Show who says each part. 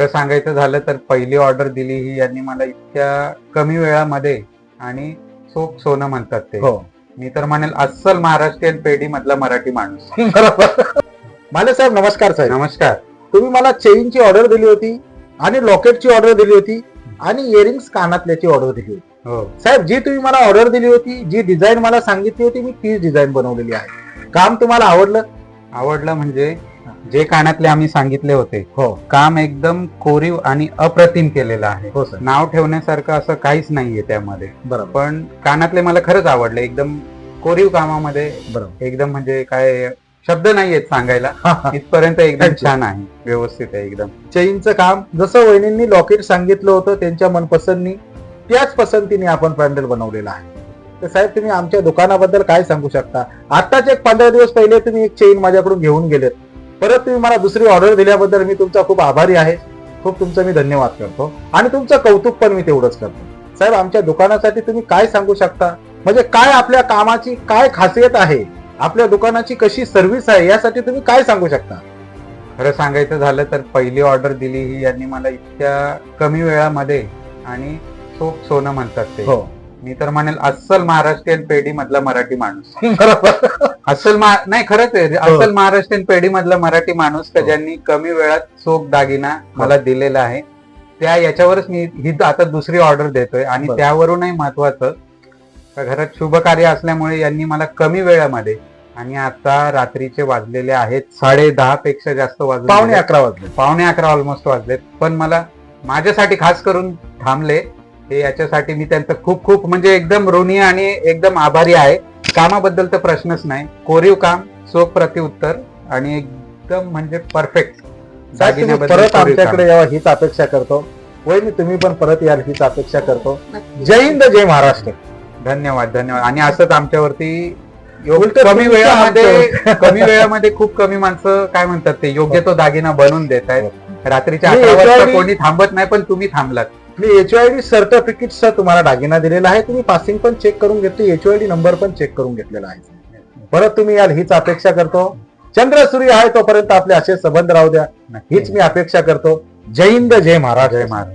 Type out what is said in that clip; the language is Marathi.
Speaker 1: खरं सांगायचं झालं तर पहिली ऑर्डर दिली ही यांनी मला इतक्या कमी वेळामध्ये आणि चोख सोनं म्हणतात ते.
Speaker 2: हो.
Speaker 1: मी तर म्हणेल अस्सल महाराष्ट्रीयन पेढी मधला मराठी माणूस.
Speaker 2: बरोबर. माले साहेब नमस्कार साहेब.
Speaker 1: नमस्कार.
Speaker 2: तुम्ही मला चेनची ऑर्डर दिली होती आणि लॉकेटची ऑर्डर दिली होती आणि इयरिंग्स कानातल्याची ऑर्डर दिली होती.
Speaker 1: हो
Speaker 2: साहेब जी तुम्ही मला ऑर्डर दिली होती, जी डिझाईन मला सांगितली होती, मी तीच डिझाईन बनवलेली आहे. काम तुम्हाला आवडलं?
Speaker 1: आवडलं म्हणजे जे कानातले आम्ही सांगितले होते
Speaker 2: हो
Speaker 1: काम एकदम कोरीव आणि अप्रतिम केलेलं आहे.
Speaker 2: हो सर.
Speaker 1: नाव ठेवण्यासारखं असं काहीच नाहीये त्यामध्ये.
Speaker 2: बरोबर
Speaker 1: पण कानातले मला खरंच आवडले. एकदम कोरीव कामामध्ये
Speaker 2: बरोबर.
Speaker 1: एकदम म्हणजे काय शब्द नाहीयेत सांगायला. इथपर्यंत एकदम
Speaker 2: Thank you.
Speaker 1: छान आहे, व्यवस्थित आहे एकदम.
Speaker 2: चेनचं काम जसं वहिनींनी लॉकेट सांगितलं होतं त्यांच्या मनपसंतनी त्याच पसंतीने आपण पॅन्डल बनवलेला आहे. तर साहेब तुम्ही आमच्या दुकानाबद्दल काय सांगू शकता? आताच एक 15 दिवस पहिले तुम्ही एक चेन माझ्याकडून घेऊन गेलेत, परत तुम्ही मला दुसरी ऑर्डर दिल्याबद्दल मी तुमचा खूप आभारी आहे. खूप तुमचं मी धन्यवाद करतो आणि तुमचं कौतुक पण मी तेवढंच करतो. साहेब आमच्या दुकानासाठी तुम्ही काय सांगू शकता? म्हणजे काय आपल्या कामाची काय खासियत आहे, आपल्या दुकानाची कशी सर्व्हिस आहे, यासाठी तुम्ही काय सांगू शकता?
Speaker 1: खरं सांगायचं झालं तर पहिली ऑर्डर दिली ही यांनी मला इतक्या कमी वेळामध्ये आणि चोख सोनं म्हणतात ते.
Speaker 2: हो
Speaker 1: मी तर म्हणेल अस्सल महाराष्ट्रीयन पेढी मधला मराठी माणूस.
Speaker 2: बरोबर.
Speaker 1: नाही खरंच आहे, अस्सल महाराष्ट्रीयन पेढी मधला मराठी माणूस का
Speaker 2: हो.
Speaker 1: ज्यांनी कमी वेळात चोख दागिना मला दिलेला आहे. त्या याच्यावरच मी ही आता दुसरी ऑर्डर देतोय आणि
Speaker 2: बरं.
Speaker 1: त्यावरूनही महत्वाचं का घरात शुभ कार्य असल्यामुळे यांनी मला कमी वेळामध्ये आणि आता रात्रीचे वाजलेले आहेत 10:30 पेक्षा जास्त वाजले,
Speaker 2: पावणे 11 वाजले.
Speaker 1: पावणे 11 ऑलमोस्ट वाजलेत. पण मला माझ्यासाठी खास करून थांबले हे याच्यासाठी मी त्यांचं खूप खूप म्हणजे एकदम ऋणी आणि एकदम आभारी आहे. कामाबद्दल तर प्रश्नच नाही. कोरीव काम, चोख प्रतिउत्तर आणि एकदम म्हणजे परफेक्ट.
Speaker 2: साहेब तुम्ही परत आमच्याकडे यावं हीच अपेक्षा करतो. वहिनी तुम्ही पण परत याल हीच अपेक्षा करतो. जय हिंद, जय महाराष्ट्र.
Speaker 1: धन्यवाद धन्यवाद. आणि असंच आमच्यावरती
Speaker 2: उलटं
Speaker 1: कमी
Speaker 2: तुमचं
Speaker 1: वेळामध्ये कमी वेळामध्ये खूप कमी माणसं काय म्हणतात ते योग्य तो दागिना बनवून देत आहेत. रात्रीच्या
Speaker 2: मी
Speaker 1: 11 वाजता
Speaker 2: याच्याआधी-
Speaker 1: कोणी थांबत नाही, पण तुम्ही थांबलात.
Speaker 2: मी HOID सर्टिफिकेटचा तुम्हाला दागिना दिलेला आहे. तुम्ही पासिंग पण चेक करून घेतली, HOID नंबर पण चेक करून घेतलेला आहे. परत तुम्ही याल हीच अपेक्षा करतो. चंद्र सूर्य आहे तोपर्यंत आपले असे संबंध राहू द्या हीच मी अपेक्षा करतो. जय हिंद, जय महाराष्ट्र.
Speaker 1: जय महाराज.